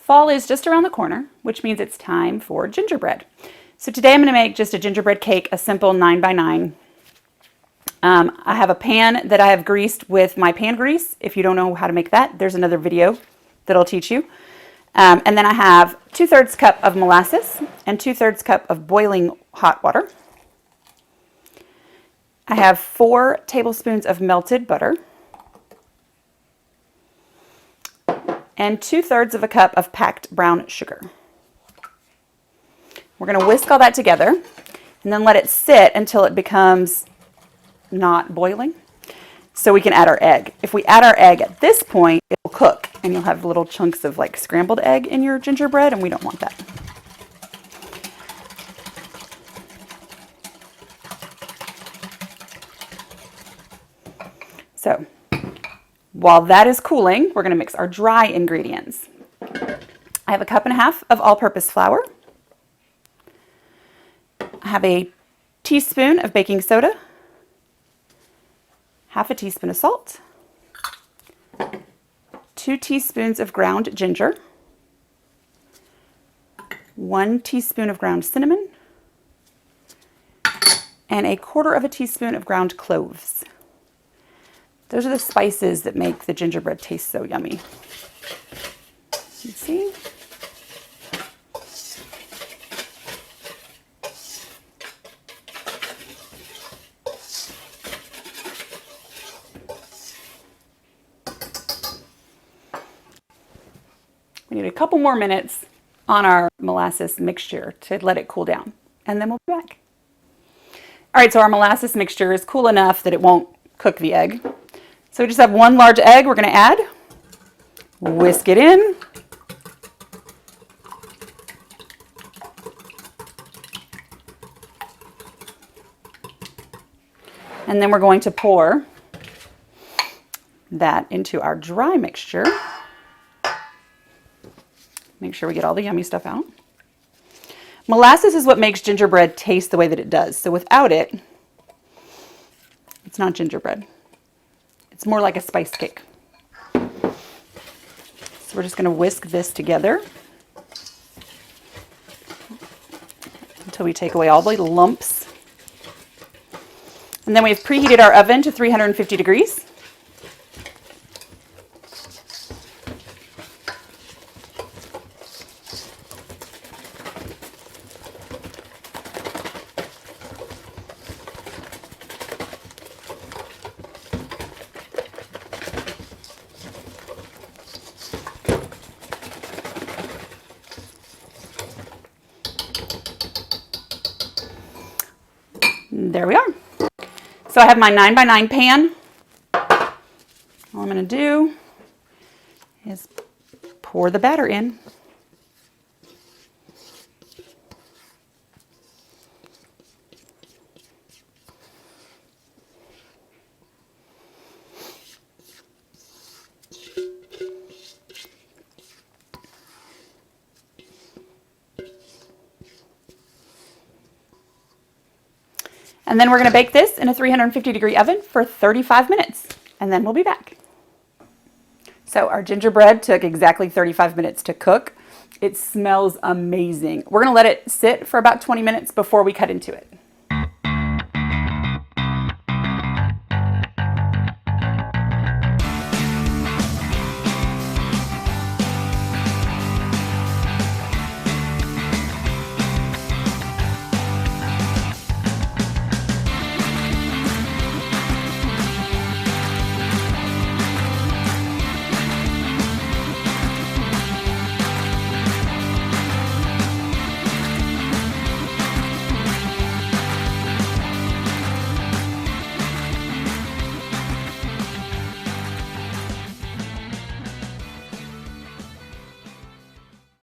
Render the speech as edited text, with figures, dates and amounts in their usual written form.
Fall is just around the corner, which means it's time for gingerbread. So today I'm going to make just a gingerbread cake, a simple 9 by 9. I have a pan that I have greased with my pan grease. If you don't know how to make that, there's another video that'll teach you. And then I have 2/3 cup of molasses and 2/3 cup of boiling hot water. I have 4 tablespoons of melted butter and 2/3 of a cup of packed brown sugar. We're going to whisk all that together and then let it sit until it becomes not boiling, so we can add our egg. If we add our egg at this point, it will cook and you'll have little chunks of like scrambled egg in your gingerbread, and we don't want that. So while that is cooling, we're going to mix our dry ingredients. I have a 1.5 cups of all-purpose flour. I have a teaspoon of baking soda, 1/2 teaspoon of salt, 2 teaspoons of ground ginger, 1 teaspoon of ground cinnamon, and 1/4 teaspoon of ground cloves. Those are the spices that make the gingerbread taste so yummy. You see? We need a couple more minutes on our molasses mixture to let it cool down, and then we'll be back. All right, so our molasses mixture is cool enough that it won't cook the egg. So we just have 1 large egg we're going to add, whisk it in, and then we're going to pour that into our dry mixture. Make sure we get all the yummy stuff out. Molasses is what makes gingerbread taste the way that it does. So without it, it's not gingerbread. It's more like a spice cake. So we're just going to whisk this together until we take away all the lumps. And then we've preheated our oven to 350 degrees. There we are. So I have my 9 by 9 pan. All I'm going to do is pour the batter in. And then we're going to bake this in a 350-degree oven for 35 minutes, and then we'll be back. So our gingerbread took exactly 35 minutes to cook. It smells amazing. We're going to let it sit for about 20 minutes before we cut into it.